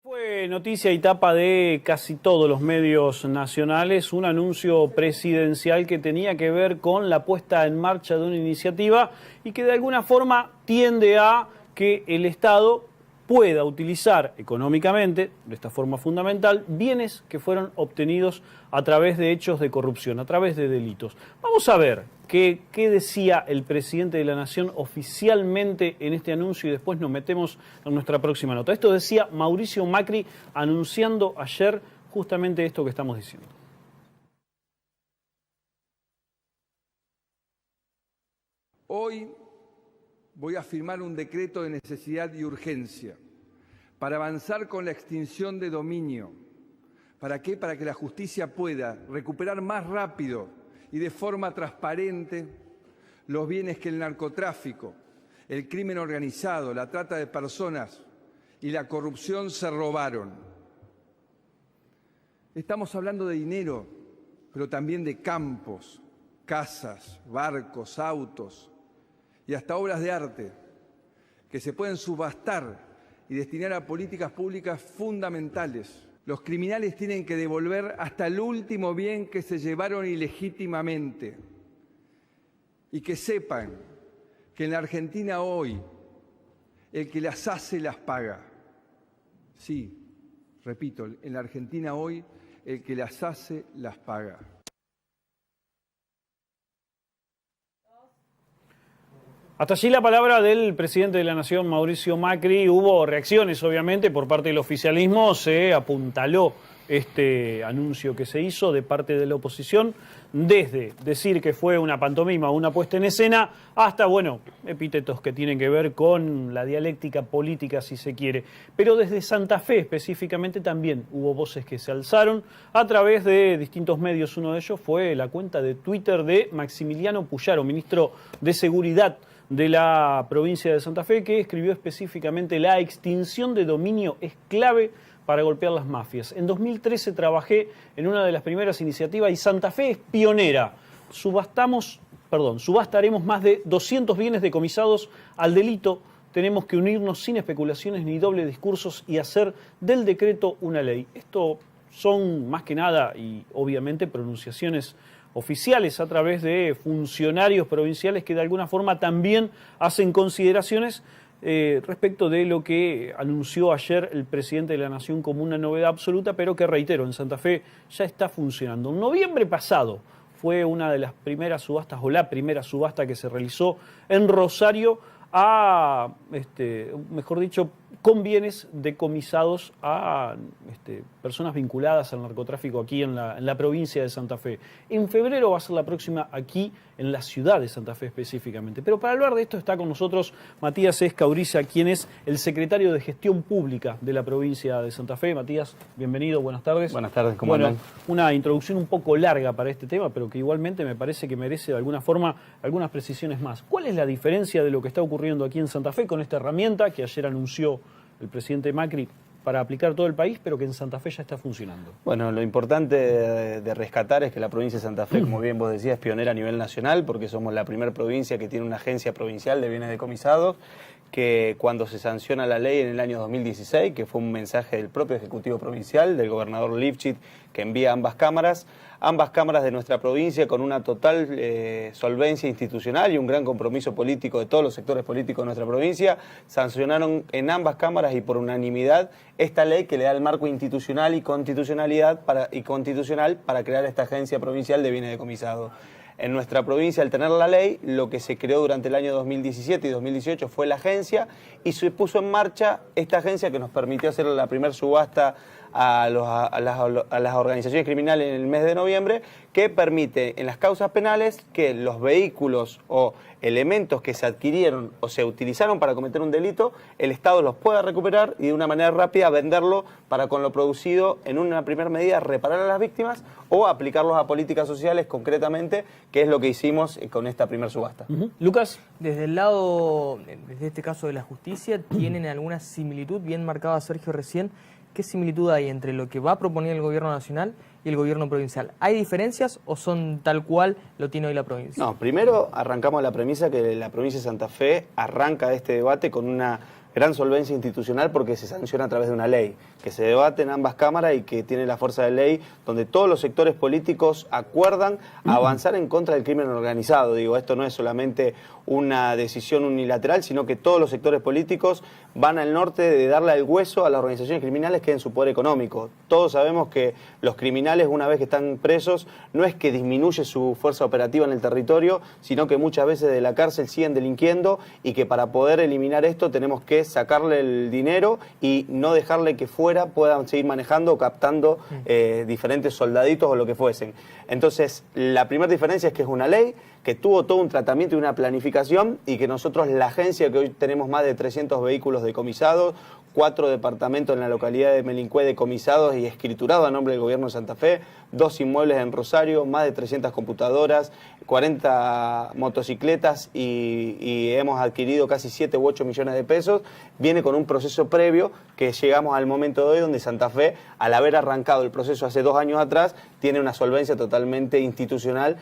Fue noticia y tapa de casi todos los medios nacionales un anuncio presidencial que tenía que ver con la puesta en marcha de una iniciativa y que de alguna forma tiende a que el Estado pueda utilizar económicamente, de esta forma fundamental, bienes que fueron obtenidos a través de hechos de corrupción, a través de delitos. Vamos a ver qué decía el presidente de la Nación oficialmente en este anuncio y después nos metemos en nuestra próxima nota. Esto decía Mauricio Macri anunciando ayer justamente esto que estamos diciendo. Hoy voy a firmar un decreto de necesidad y urgencia para avanzar con la extinción de dominio. ¿Para qué? Para que la justicia pueda recuperar más rápido y de forma transparente los bienes que el narcotráfico, el crimen organizado, la trata de personas y la corrupción se robaron. Estamos hablando de dinero, pero también de campos, casas, barcos, autos y hasta obras de arte que se pueden subastar y destinar a políticas públicas fundamentales. Los criminales tienen que devolver hasta el último bien que se llevaron ilegítimamente. Y que sepan que en la Argentina hoy el que las hace las paga. Sí, repito, en la Argentina hoy el que las hace las paga. Hasta allí la palabra del presidente de la Nación, Mauricio Macri. Hubo reacciones, obviamente, por parte del oficialismo. Se apuntaló este anuncio que se hizo de parte de la oposición, desde decir que fue una pantomima o una puesta en escena, hasta, bueno, epítetos que tienen que ver con la dialéctica política, si se quiere. Pero desde Santa Fe, específicamente, también hubo voces que se alzaron a través de distintos medios. Uno de ellos fue la cuenta de Twitter de Maximiliano Puyaro, ministro de Seguridad de la provincia de Santa Fe, que escribió específicamente: la extinción de dominio es clave para golpear las mafias. En 2013 trabajé en una de las primeras iniciativas y Santa Fe es pionera. Subastaremos más de 200 bienes decomisados al delito. Tenemos que unirnos sin especulaciones ni doble discursos y hacer del decreto una ley. Esto son más que nada y obviamente pronunciaciones oficiales a través de funcionarios provinciales que de alguna forma también hacen consideraciones respecto de lo que anunció ayer el presidente de la Nación como una novedad absoluta, pero que, reitero, en Santa Fe ya está funcionando. En noviembre pasado fue una de las primeras subastas, o la primera subasta que se realizó en Rosario a, mejor dicho, con bienes decomisados a personas vinculadas al narcotráfico aquí en la provincia de Santa Fe. En febrero va a ser la próxima aquí en la ciudad de Santa Fe específicamente. Pero para hablar de esto está con nosotros Matías Escauriza, quien es el secretario de Gestión Pública de la provincia de Santa Fe. Matías, bienvenido, buenas tardes. Buenas tardes, ¿cómo andan? Una introducción un poco larga para este tema, pero que igualmente me parece que merece de alguna forma algunas precisiones más. ¿Cuál es la diferencia de lo que está ocurriendo aquí en Santa Fe con esta herramienta que ayer anunció el presidente Macri para aplicar todo el país, pero que en Santa Fe ya está funcionando? Bueno, lo importante de rescatar es que la provincia de Santa Fe, como bien vos decías, es pionera a nivel nacional, porque somos la primera provincia que tiene una agencia provincial de bienes decomisados, que cuando se sanciona la ley en el año 2016, que fue un mensaje del propio Ejecutivo Provincial, del gobernador Lifchit, que envía a ambas cámaras de nuestra provincia con una total solvencia institucional y un gran compromiso político de todos los sectores políticos de nuestra provincia, sancionaron en ambas cámaras y por unanimidad esta ley que le da el marco institucional y constitucional para crear esta agencia provincial de bienes decomisados. En nuestra provincia, al tener la ley, lo que se creó durante el año 2017 y 2018 fue la agencia, y se puso en marcha esta agencia que nos permitió hacer la primera subasta a las organizaciones criminales en el mes de noviembre, que permite en las causas penales que los vehículos o elementos que se adquirieron o se utilizaron para cometer un delito, el Estado los pueda recuperar y de una manera rápida venderlo para, con lo producido, en una primera medida reparar a las víctimas o aplicarlos a políticas sociales concretamente, que es lo que hicimos con esta primera subasta. Lucas. Desde el lado, desde este caso de la justicia, ¿tienen alguna similitud? Bien marcaba Sergio recién. ¿Qué similitud hay entre lo que va a proponer el gobierno nacional y el gobierno provincial? ¿Hay diferencias o son tal cual lo tiene hoy la provincia? No, primero arrancamos la premisa que la provincia de Santa Fe arranca este debate con una gran solvencia institucional porque se sanciona a través de una ley, que se debate en ambas cámaras y que tiene la fuerza de ley, donde todos los sectores políticos acuerdan avanzar en contra del crimen organizado. Digo, esto no es solamente una decisión unilateral, sino que todos los sectores políticos van al norte de darle el hueso a las organizaciones criminales que en su poder económico. Todos sabemos que los criminales, una vez que están presos, no es que disminuye su fuerza operativa en el territorio, sino que muchas veces de la cárcel siguen delinquiendo y que para poder eliminar esto tenemos que sacarle el dinero y no dejarle que fuera puedan seguir manejando o captando diferentes soldaditos o lo que fuesen. Entonces, la primera diferencia es que es una ley que tuvo todo un tratamiento y una planificación y que nosotros, la agencia, que hoy tenemos más de 300 vehículos decomisados, 4 departamentos en la localidad de Melincue decomisados y escriturados a nombre del gobierno de Santa Fe, 2 inmuebles en Rosario, más de 300 computadoras, 40 motocicletas y hemos adquirido casi 7 u 8 millones de pesos, viene con un proceso previo que llegamos al momento de hoy donde Santa Fe, al haber arrancado el proceso hace 2 años atrás, tiene una solvencia totalmente institucional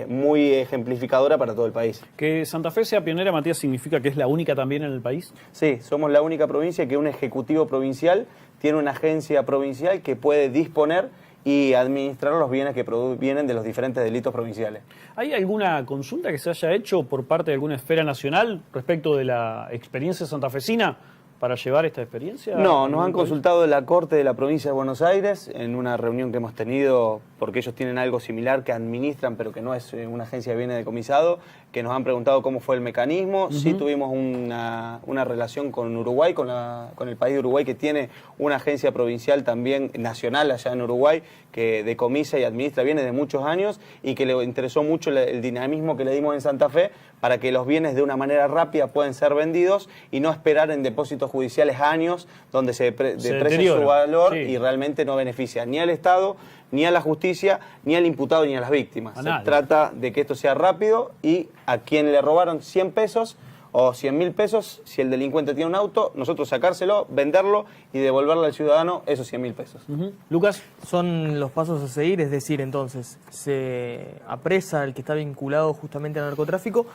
muy ejemplificadora para todo el país. Que Santa Fe sea pionera, Matías, ¿significa que es la única también en el país? Sí, somos la única provincia que un ejecutivo provincial tiene una agencia provincial que puede disponer y administrar los bienes que vienen de los diferentes delitos provinciales. ¿Hay alguna consulta que se haya hecho por parte de alguna esfera nacional respecto de la experiencia santafesina para llevar esta experiencia? No, nos han consultado de la Corte de la Provincia de Buenos Aires en una reunión que hemos tenido, porque ellos tienen algo similar que administran, pero que no es una agencia de bienes decomisados, que nos han preguntado cómo fue el mecanismo. Sí tuvimos una relación con Uruguay, con el país de Uruguay, que tiene una agencia provincial también nacional allá en Uruguay, que decomisa y administra bienes de muchos años y que le interesó mucho el dinamismo que le dimos en Santa Fe para que los bienes de una manera rápida puedan ser vendidos y no esperar en depósitos judiciales años donde se deprecia su valor y realmente no beneficia ni al Estado, ni a la justicia, ni al imputado, ni a las víctimas. Se trata de que esto sea rápido y a quien le robaron 100 pesos o 100.000 pesos, si el delincuente tiene un auto, nosotros sacárselo, venderlo y devolverle al ciudadano esos 100.000 pesos. Lucas. Son los pasos a seguir, es decir, entonces, se apresa al que está vinculado justamente al narcotráfico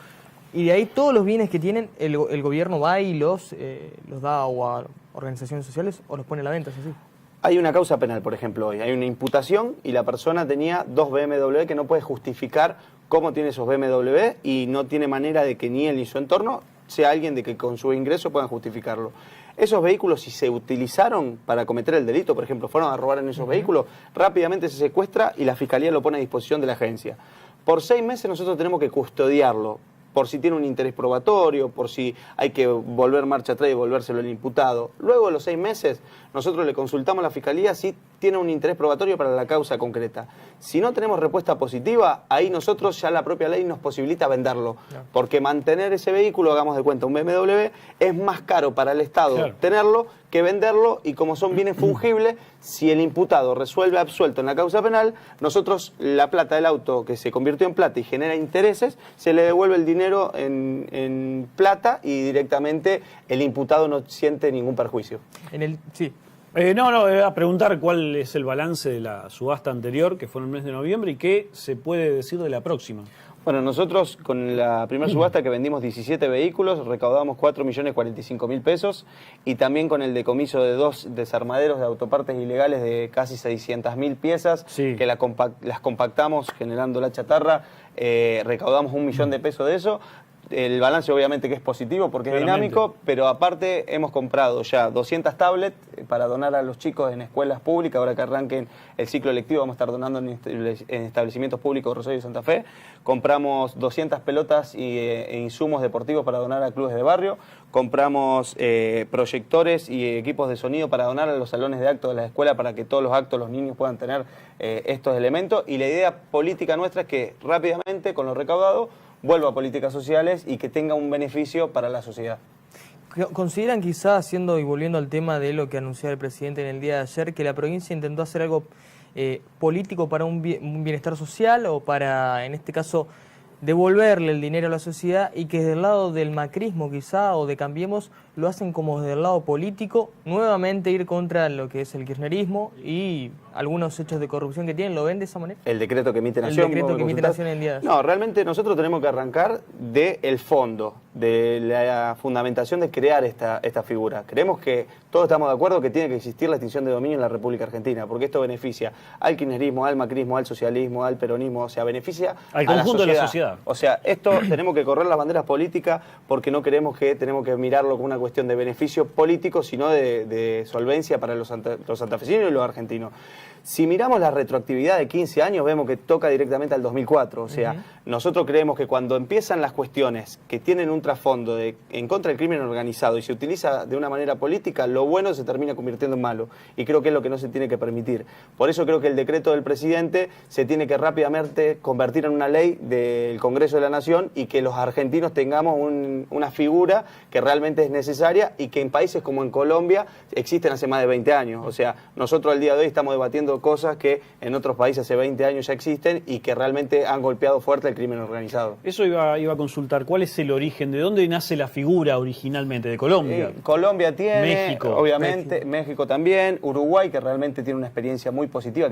y de ahí todos los bienes que tienen, el gobierno va y los da o a organizaciones sociales o los pone a la venta, ¿es así? Hay una causa penal, por ejemplo, hoy. Hay una imputación y la persona tenía 2 BMW que no puede justificar cómo tiene esos BMW y no tiene manera de que ni él ni su entorno sea alguien de que con su ingreso puedan justificarlo. Esos vehículos, si se utilizaron para cometer el delito, por ejemplo, fueron a robar en esos vehículos, rápidamente se secuestra y la Fiscalía lo pone a disposición de la agencia. Por 6 meses nosotros tenemos que custodiarlo, por si tiene un interés probatorio, por si hay que volver marcha atrás y volvérselo al imputado. Luego de los 6 meses, nosotros le consultamos a la Fiscalía si tiene un interés probatorio para la causa concreta. Si no tenemos respuesta positiva, ahí nosotros ya la propia ley nos posibilita venderlo. Porque mantener ese vehículo, hagamos de cuenta, un BMW, es más caro para el Estado tenerlo que venderlo, y como son bienes fungibles, si el imputado resuelve absuelto en la causa penal, nosotros la plata del auto que se convirtió en plata y genera intereses, se le devuelve el dinero en plata y directamente el imputado no siente ningún perjuicio. A preguntar cuál es el balance de la subasta anterior, que fue en el mes de noviembre, y qué se puede decir de la próxima. Bueno, nosotros con la primera subasta que vendimos 17 vehículos, recaudamos 4.045.000 pesos y también con el decomiso de 2 desarmaderos de autopartes ilegales de casi 600.000 piezas, que las compactamos generando la chatarra, recaudamos 1 millón de pesos de eso. El balance obviamente que es positivo porque es dinámico, pero aparte hemos comprado ya 200 tablets para donar a los chicos en escuelas públicas. Ahora que arranquen el ciclo lectivo vamos a estar donando en establecimientos públicos de Rosario y Santa Fe. Compramos 200 pelotas e insumos deportivos para donar a clubes de barrio. Compramos proyectores y equipos de sonido para donar a los salones de actos de la escuela para que todos los actos los niños puedan tener estos elementos. Y la idea política nuestra es que rápidamente con lo recaudado vuelva a políticas sociales y que tenga un beneficio para la sociedad. ¿Consideran quizás, haciendo y volviendo al tema de lo que anunció el presidente en el día de ayer, que la provincia intentó hacer algo político para un bienestar social o para, en este caso, devolverle el dinero a la sociedad, y que desde el lado del macrismo quizá o de Cambiemos lo hacen como desde el lado político, nuevamente ir contra lo que es el kirchnerismo y algunos hechos de corrupción que tienen? ¿Lo ven de esa manera? El decreto que emite Nación. El decreto que emite Nación en el día de ayer. No, realmente nosotros tenemos que arrancar del fondo. de la fundamentación de crear esta figura. Creemos que todos estamos de acuerdo que tiene que existir la extinción de dominio en la República Argentina, porque esto beneficia al kirchnerismo, al macrismo, al socialismo, al peronismo, o sea, beneficia al conjunto de la sociedad. O sea, esto tenemos que correr las banderas políticas porque no tenemos que mirarlo como una cuestión de beneficio político, sino de solvencia para los santafesinos y los argentinos. Si miramos la retroactividad de 15 años, vemos que toca directamente al 2004. O sea, nosotros creemos que cuando empiezan las cuestiones que tienen un trasfondo en contra del crimen organizado y se utiliza de una manera política, lo bueno se termina convirtiendo en malo. Y creo que es lo que no se tiene que permitir. Por eso creo que el decreto del presidente se tiene que rápidamente convertir en una ley del Congreso de la Nación y que los argentinos tengamos una figura que realmente es necesaria y que en países como en Colombia existen hace más de 20 años. O sea, nosotros al día de hoy estamos debatiendo cosas que en otros países hace 20 años ya existen y que realmente han golpeado fuerte el crimen organizado. Eso iba a consultar. ¿Cuál es el origen? ¿De dónde nace la figura originalmente? ¿De Colombia? Colombia tiene, México. obviamente, México también, Uruguay, que realmente tiene una experiencia muy positiva,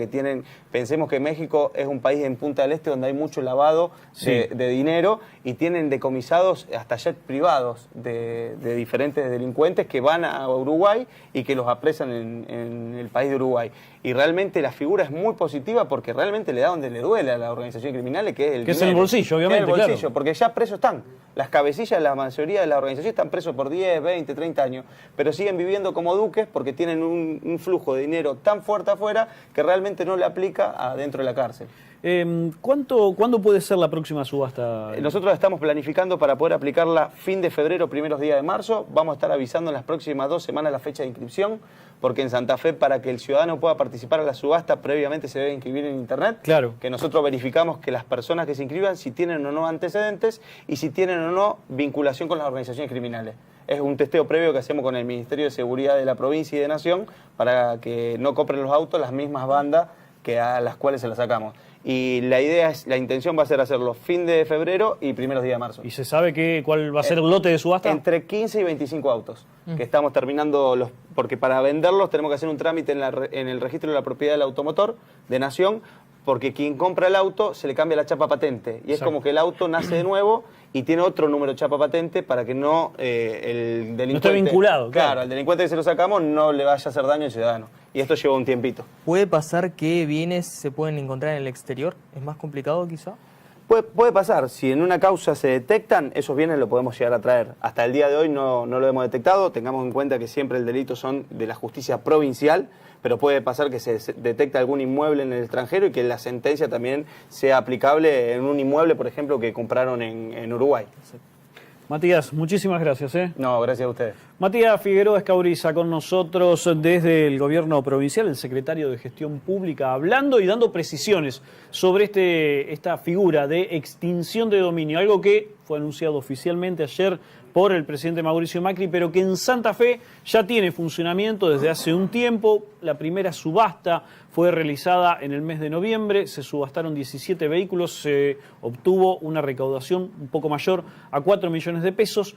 pensemos que México es un país en Punta del Este donde hay mucho lavado de dinero y tienen decomisados hasta jets privados de diferentes delincuentes que van a Uruguay y que los apresan en el país de Uruguay. Y realmente la figura es muy positiva porque realmente le da donde le duele a las organizaciones criminales, que es el dinero. Es en el bolsillo, obviamente, el bolsillo, claro. Porque ya presos están. Las cabecillas, la mayoría de las organizaciones están presos por 10, 20, 30 años, pero siguen viviendo como duques porque tienen un flujo de dinero tan fuerte afuera que realmente no le aplica adentro de la cárcel. ¿Cuándo puede ser la próxima subasta? Nosotros estamos planificando para poder aplicarla fin de febrero, primeros días de marzo. Vamos a estar avisando en las próximas 2 semanas la fecha de inscripción, porque en Santa Fe, para que el ciudadano pueda participar en la subasta, previamente se debe inscribir en internet. Claro. Que nosotros verificamos que las personas que se inscriban, si tienen o no antecedentes y si tienen o no vinculación con las organizaciones criminales. Es un testeo previo que hacemos con el Ministerio de Seguridad de la provincia y de Nación para que no compren los autos las mismas bandas que a las cuales se las sacamos. Y la intención va a ser hacerlo fin de febrero y primeros días de marzo. ¿Y se sabe cuál va a ser el lote de subasta? Entre 15 y 25 autos, que estamos terminando porque para venderlos tenemos que hacer un trámite en el registro de la propiedad del automotor de Nación, porque quien compra el auto se le cambia la chapa patente. Y es como que el auto nace de nuevo y tiene otro número de chapa patente para que no el delincuente... No esté vinculado. Claro, al delincuente que se lo sacamos no le vaya a hacer daño al ciudadano. Y esto lleva un tiempito. ¿Puede pasar que bienes se pueden encontrar en el exterior? ¿Es más complicado quizá? Puede pasar, si en una causa se detectan, esos bienes lo podemos llegar a traer. Hasta el día de hoy no lo hemos detectado, tengamos en cuenta que siempre el delito son de la justicia provincial, pero puede pasar que se detecte algún inmueble en el extranjero y que la sentencia también sea aplicable en un inmueble, por ejemplo, que compraron en Uruguay. Matías, muchísimas gracias. No, gracias a ustedes. Matías Figueroa Escauriza con nosotros desde el gobierno provincial, el secretario de Gestión Pública, hablando y dando precisiones sobre esta figura de extinción de dominio, algo que fue anunciado oficialmente ayer por el presidente Mauricio Macri, pero que en Santa Fe ya tiene funcionamiento desde hace un tiempo. La primera subasta fue realizada en el mes de noviembre, se subastaron 17 vehículos, se obtuvo una recaudación un poco mayor a 4 millones de pesos.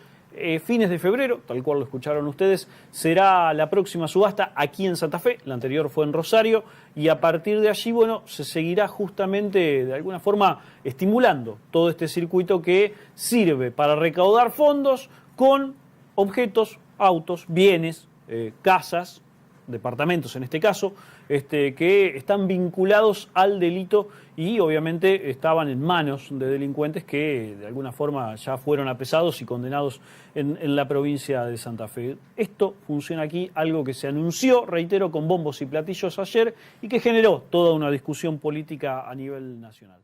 Fines de febrero, tal cual lo escucharon ustedes, será la próxima subasta aquí en Santa Fe, la anterior fue en Rosario, y a partir de allí, bueno, se seguirá justamente de alguna forma estimulando todo este circuito que sirve para recaudar fondos con objetos, autos, bienes, casas, departamentos en este caso, que están vinculados al delito y obviamente estaban en manos de delincuentes que de alguna forma ya fueron apresados y condenados en la provincia de Santa Fe. Esto funciona aquí, algo que se anunció, reitero, con bombos y platillos ayer y que generó toda una discusión política a nivel nacional.